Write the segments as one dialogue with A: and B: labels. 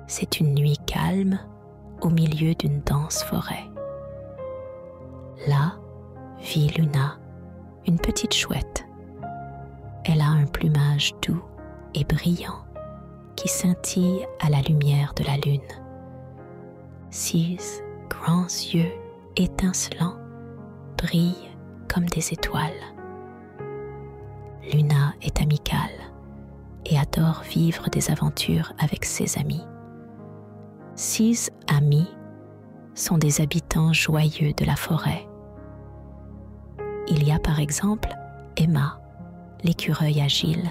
A: C'est une nuit calme au milieu d'une dense forêt. Là vit Luna, une petite chouette. Elle a un plumage doux et brillant qui scintille à la lumière de la lune. Ses grands yeux étincelants brillent comme des étoiles. Luna est amicale et adore vivre des aventures avec ses amis. Ses amis sont des habitants joyeux de la forêt. Il y a par exemple Emma, l'écureuil agile,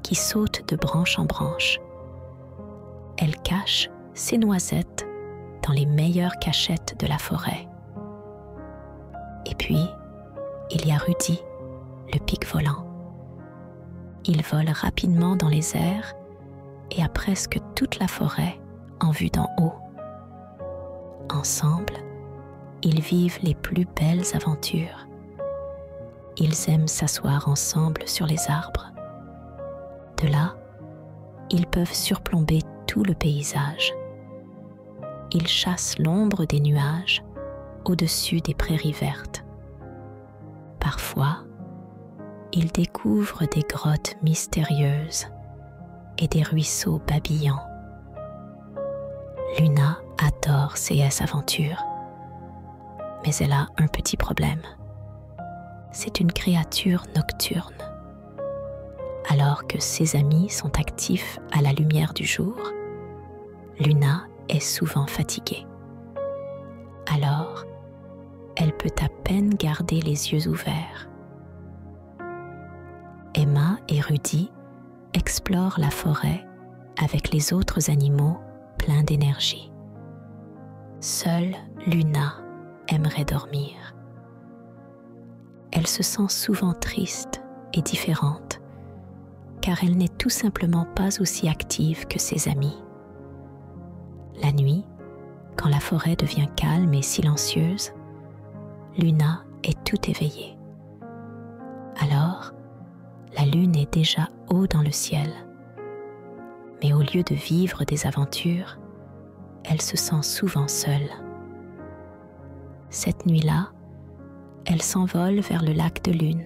A: qui saute de branche en branche. Elle cache ses noisettes dans les meilleures cachettes de la forêt. Et puis, il y a Rudy, le pic volant. Il vole rapidement dans les airs et a presque toute la forêt en vue d'en haut. Ensemble, ils vivent les plus belles aventures. Ils aiment s'asseoir ensemble sur les arbres. De là, ils peuvent surplomber tout le paysage. Ils chassent l'ombre des nuages au-dessus des prairies vertes. Parfois, ils découvrent des grottes mystérieuses et des ruisseaux babillants. Luna adore ces aventures, mais elle a un petit problème. C'est une créature nocturne. Alors que ses amis sont actifs à la lumière du jour, Luna est souvent fatiguée. Alors, elle peut à peine garder les yeux ouverts. Emma et Rudy explorent la forêt avec les autres animaux pleins d'énergie. Seule Luna aimerait dormir. Elle se sent souvent triste et différente, car elle n'est tout simplement pas aussi active que ses amis. La nuit, quand la forêt devient calme et silencieuse, Luna est tout éveillée. Alors, la lune est déjà haut dans le ciel. Mais au lieu de vivre des aventures, elle se sent souvent seule. Cette nuit-là, elle s'envole vers le lac de Lune,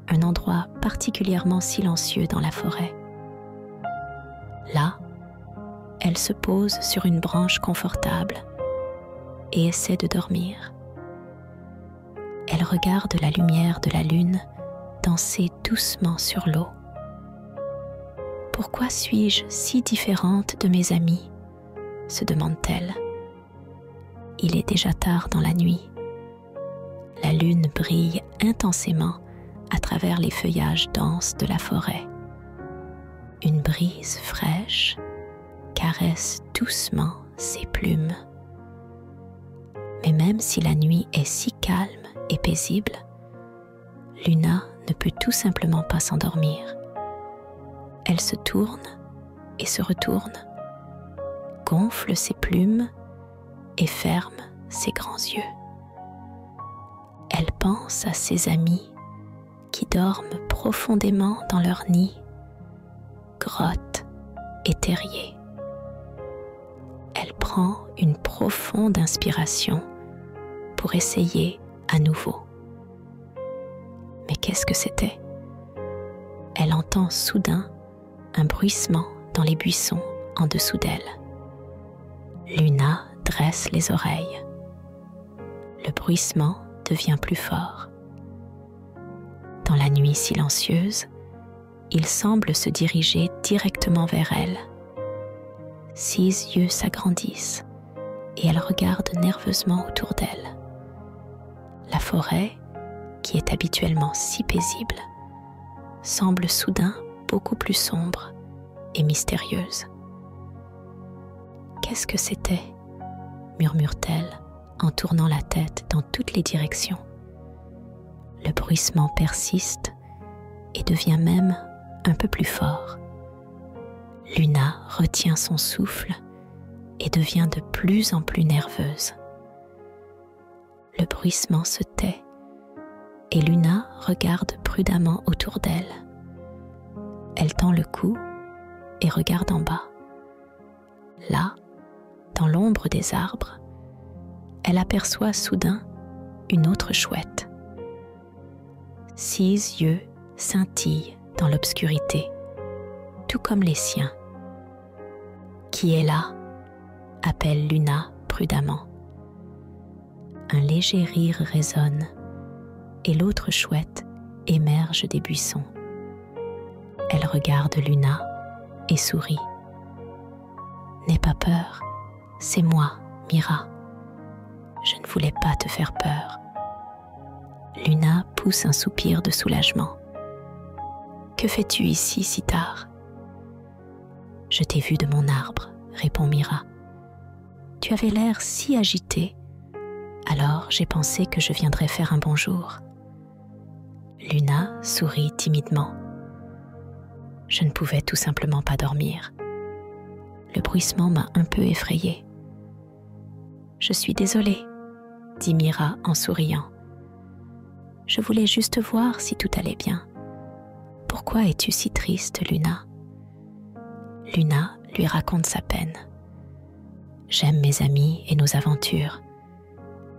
A: un endroit particulièrement silencieux dans la forêt. Là, elle se pose sur une branche confortable et essaie de dormir. Elle regarde la lumière de la lune danser doucement sur l'eau. Pourquoi suis-je si différente de mes amis ? Se demande-t-elle. Il est déjà tard dans la nuit. La lune brille intensément à travers les feuillages denses de la forêt. Une brise fraîche caresse doucement ses plumes. Mais même si la nuit est si calme et paisible, Luna ne peut tout simplement pas s'endormir. Elle se tourne et se retourne, gonfle ses plumes et ferme ses grands yeux. Elle pense à ses amis qui dorment profondément dans leur nid, grottes et terriers. Elle prend une profonde inspiration pour essayer à nouveau. Mais qu'est-ce que c'était ? Elle entend soudain un bruissement dans les buissons en dessous d'elle. Luna dresse les oreilles. Le bruissement devient plus fort. Dans la nuit silencieuse, il semble se diriger directement vers elle. Ses yeux s'agrandissent et elle regarde nerveusement autour d'elle. La forêt, qui est habituellement si paisible, semble soudain beaucoup plus sombre et mystérieuse. « Qu'est-ce que c'était ?» murmure-t-elle en tournant la tête dans toutes les directions. Le bruissement persiste et devient même un peu plus fort. Luna retient son souffle et devient de plus en plus nerveuse. Le bruissement se tait et Luna regarde prudemment autour d'elle. Elle tend le cou et regarde en bas. là, dans l'ombre des arbres, elle aperçoit soudain une autre chouette. 6 yeux scintillent dans l'obscurité, tout comme les siens. « Qui est là ?» appelle Luna prudemment. Un léger rire résonne et l'autre chouette émerge des buissons. Elle regarde Luna et sourit. « N'aie pas peur, c'est moi, Mira. Je ne voulais pas te faire peur. » Luna pousse un soupir de soulagement. « Que fais-tu ici si tard ?»« Je t'ai vu de mon arbre, » répond Mira. « Tu avais l'air si agité, alors j'ai pensé que je viendrais faire un bonjour. » Luna sourit timidement. « Je ne pouvais tout simplement pas dormir. Le bruissement m'a un peu effrayée. »« Je suis désolée, » dit Mira en souriant. « Je voulais juste voir si tout allait bien. Pourquoi es-tu si triste, Luna ?» Luna lui raconte sa peine. « J'aime mes amis et nos aventures,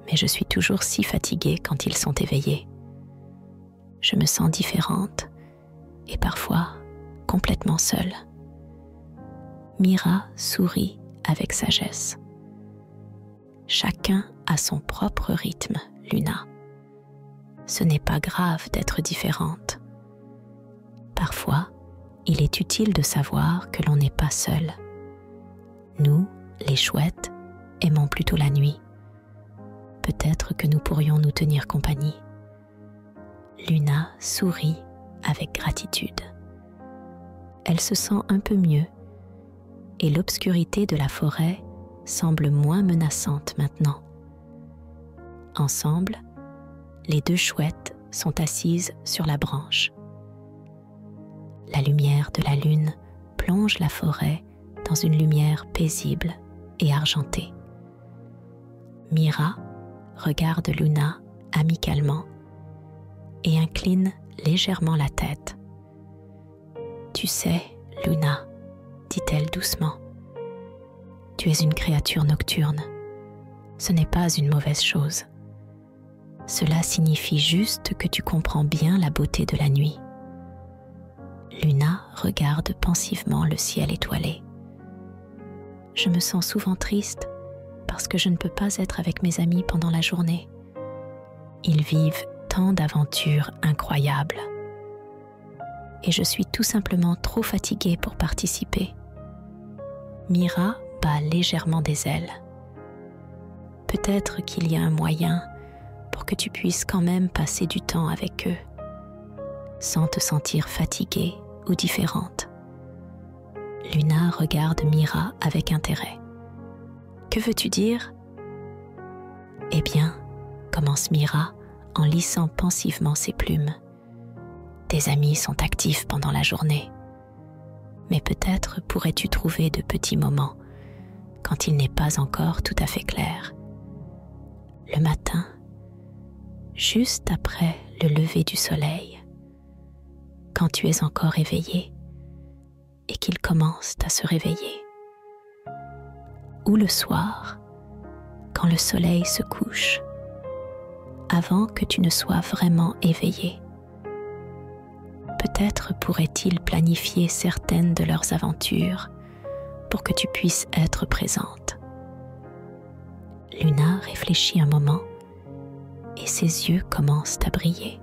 A: mais je suis toujours si fatiguée quand ils sont éveillés. Je me sens différente et parfois complètement seule. » Mira sourit avec sagesse. « Chacun a son propre rythme, Luna. Ce n'est pas grave d'être différente. Parfois, il est utile de savoir que l'on n'est pas seul. Nous, les chouettes, aimons plutôt la nuit. Peut-être que nous pourrions nous tenir compagnie. » Luna sourit avec gratitude. Elle se sent un peu mieux et l'obscurité de la forêt semble moins menaçante maintenant. Ensemble, les 2 chouettes sont assises sur la branche. La lumière de la lune plonge la forêt dans une lumière paisible et argentée. Mira regarde Luna amicalement et incline légèrement la tête. « Tu sais, Luna, » dit-elle doucement, « tu es une créature nocturne. Ce n'est pas une mauvaise chose. Cela signifie juste que tu comprends bien la beauté de la nuit. » Luna regarde pensivement le ciel étoilé. « Je me sens souvent triste parce que je ne peux pas être avec mes amis pendant la journée. Ils vivent tant d'aventures incroyables. Et je suis tout simplement trop fatiguée pour participer. » Mira bat légèrement des ailes. « Peut-être qu'il y a un moyen pour que tu puisses quand même passer du temps avec eux, sans te sentir fatiguée ou différente. » Luna regarde Mira avec intérêt. « Que veux-tu dire ?»« Eh bien, » commence Mira en lissant pensivement ses plumes. « Tes amis sont actifs pendant la journée, mais peut-être pourrais-tu trouver de petits moments quand il n'est pas encore tout à fait clair. Le matin, juste après le lever du soleil, quand tu es encore éveillé et qu'ils commencent à se réveiller. Ou le soir, quand le soleil se couche, avant que tu ne sois vraiment éveillé. Peut-être pourraient-ils planifier certaines de leurs aventures pour que tu puisses être présente. » Luna réfléchit un moment et ses yeux commencent à briller.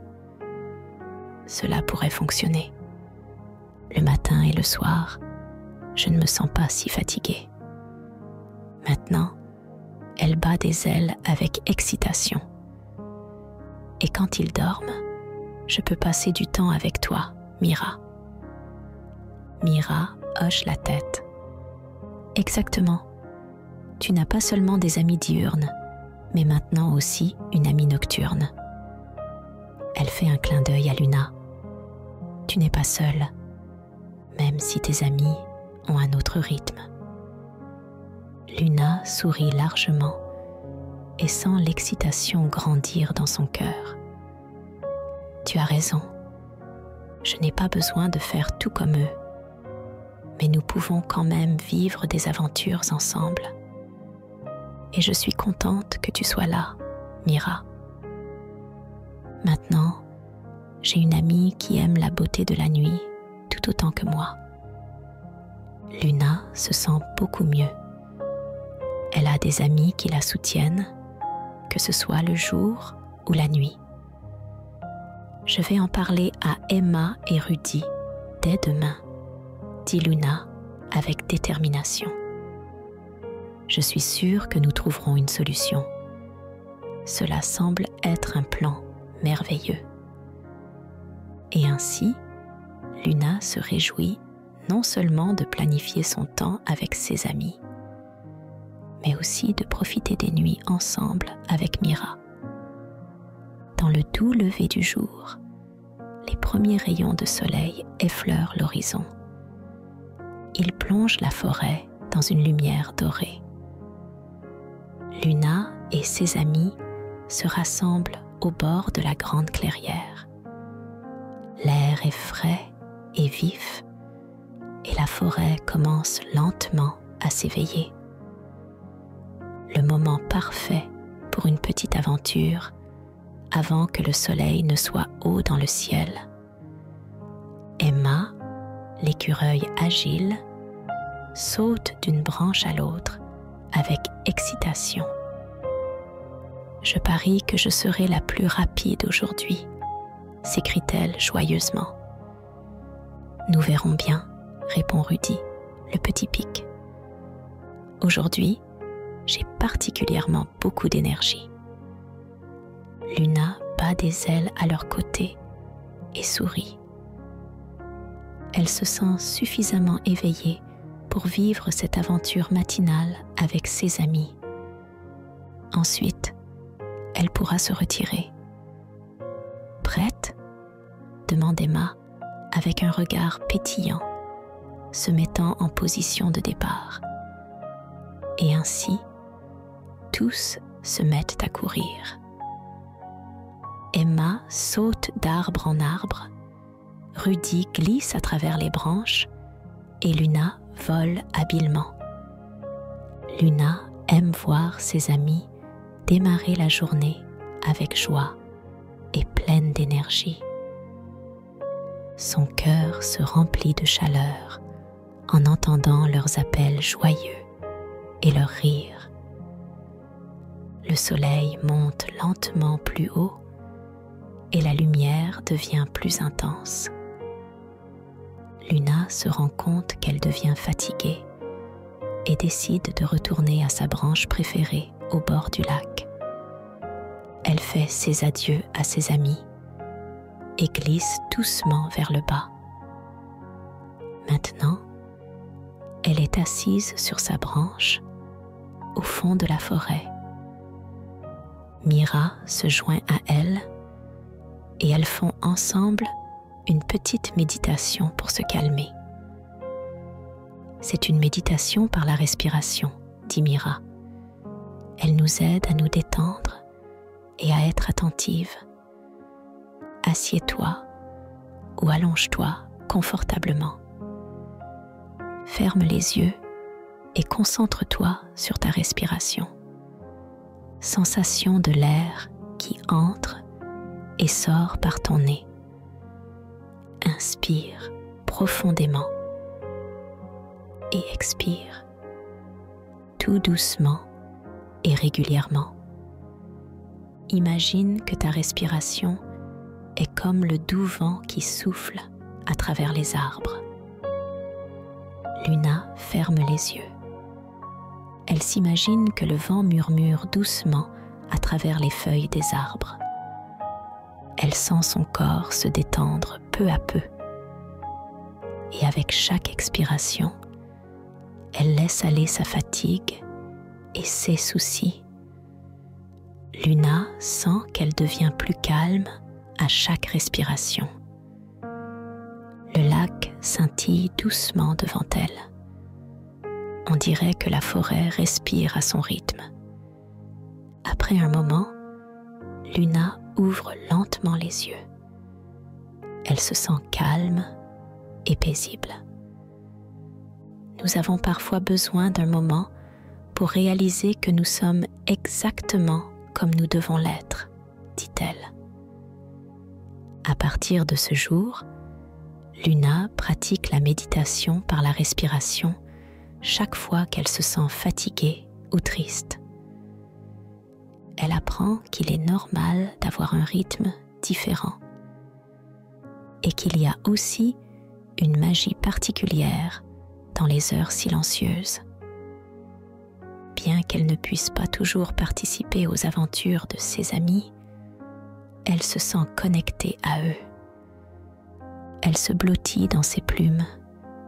A: Cela pourrait fonctionner. Le matin et le soir, je ne me sens pas si fatiguée. Maintenant, elle bat des ailes avec excitation. Et quand ils dorment, je peux passer du temps avec toi, Mira. Mira hoche la tête. Exactement. Tu n'as pas seulement des amis diurnes, mais maintenant aussi une amie nocturne. Elle fait un clin d'œil à Luna. Tu n'es pas seule, même si tes amis ont un autre rythme. Luna sourit largement et sent l'excitation grandir dans son cœur. Tu as raison, je n'ai pas besoin de faire tout comme eux, mais nous pouvons quand même vivre des aventures ensemble. Et je suis contente que tu sois là, Mira. Maintenant, j'ai une amie qui aime la beauté de la nuit tout autant que moi. Luna se sent beaucoup mieux. Elle a des amis qui la soutiennent, que ce soit le jour ou la nuit. Je vais en parler à Emma et Rudy dès demain, dit Luna avec détermination. Je suis sûre que nous trouverons une solution. Cela semble être un plan merveilleux. Et ainsi, Luna se réjouit non seulement de planifier son temps avec ses amis, mais aussi de profiter des nuits ensemble avec Mira. Dans le doux lever du jour, les premiers rayons de soleil effleurent l'horizon. Ils plongent la forêt dans une lumière dorée. Luna et ses amis se rassemblent au bord de la grande clairière. L'air est frais et vif, et la forêt commence lentement à s'éveiller. Le moment parfait pour une petite aventure avant que le soleil ne soit haut dans le ciel. Emma, l'écureuil agile, saute d'une branche à l'autre avec excitation. Je parie que je serai la plus rapide aujourd'hui, s'écrie-t-elle joyeusement. Nous verrons bien, répond Rudy, le petit pic. Aujourd'hui, j'ai particulièrement beaucoup d'énergie. Luna bat des ailes à leur côté et sourit. Elle se sent suffisamment éveillée pour vivre cette aventure matinale avec ses amis. Ensuite, elle pourra se retirer. Prête ? Demande Emma avec un regard pétillant, se mettant en position de départ. Et ainsi, tous se mettent à courir. Emma saute d'arbre en arbre, Rudy glisse à travers les branches et Luna vole habilement. Luna aime voir ses amis démarrer la journée avec joie et pleine d'énergie. Son cœur se remplit de chaleur en entendant leurs appels joyeux et leurs rires. Le soleil monte lentement plus haut et la lumière devient plus intense. Luna se rend compte qu'elle devient fatiguée et décide de retourner à sa branche préférée au bord du lac. Elle fait ses adieux à ses amis et glisse doucement vers le bas. Maintenant, elle est assise sur sa branche au fond de la forêt. Mira se joint à elle et elles font ensemble une petite méditation pour se calmer. C'est une méditation par la respiration, dit Mira. Elle nous aide à nous détendre et à être attentive. Assieds-toi ou allonge-toi confortablement. Ferme les yeux et concentre-toi sur ta respiration. Sensation de l'air qui entre et sort par ton nez. Inspire profondément et expire tout doucement et régulièrement. Imagine que ta respiration est comme le doux vent qui souffle à travers les arbres. Luna ferme les yeux. Elle s'imagine que le vent murmure doucement à travers les feuilles des arbres. Elle sent son corps se détendre peu à peu. Et avec chaque expiration, elle laisse aller sa fatigue et ses soucis. Luna sent qu'elle devient plus calme à chaque respiration. Le lac scintille doucement devant elle. On dirait que la forêt respire à son rythme. Après un moment, Luna ouvre lentement les yeux. Elle se sent calme et paisible. nous avons parfois besoin d'un moment pour réaliser que nous sommes exactement comme nous devons l'être, dit-elle. À partir de ce jour, Luna pratique la méditation par la respiration chaque fois qu'elle se sent fatiguée ou triste. Elle apprend qu'il est normal d'avoir un rythme différent et qu'il y a aussi une magie particulière dans les heures silencieuses. Bien qu'elle ne puisse pas toujours participer aux aventures de ses amis, elle se sent connectée à eux. Elle se blottit dans ses plumes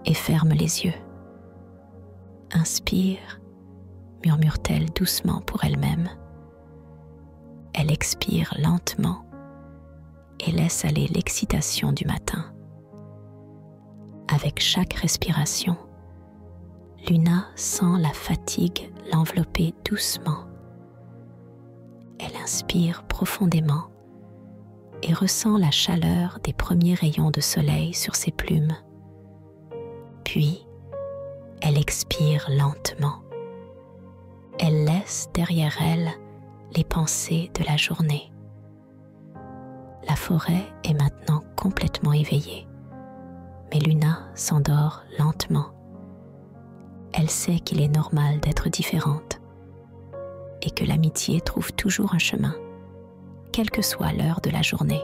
A: et ferme les yeux. Inspire, murmure-t-elle doucement pour elle-même. Elle expire lentement et laisse aller l'excitation du matin. Avec chaque respiration, Luna sent la fatigue l'envelopper doucement. Elle inspire profondément et ressent la chaleur des premiers rayons de soleil sur ses plumes. Puis, elle expire lentement. Elle laisse derrière elle les pensées de la journée. La forêt est maintenant complètement éveillée, mais Luna s'endort lentement. Elle sait qu'il est normal d'être différente et que l'amitié trouve toujours un chemin, quelle que soit l'heure de la journée.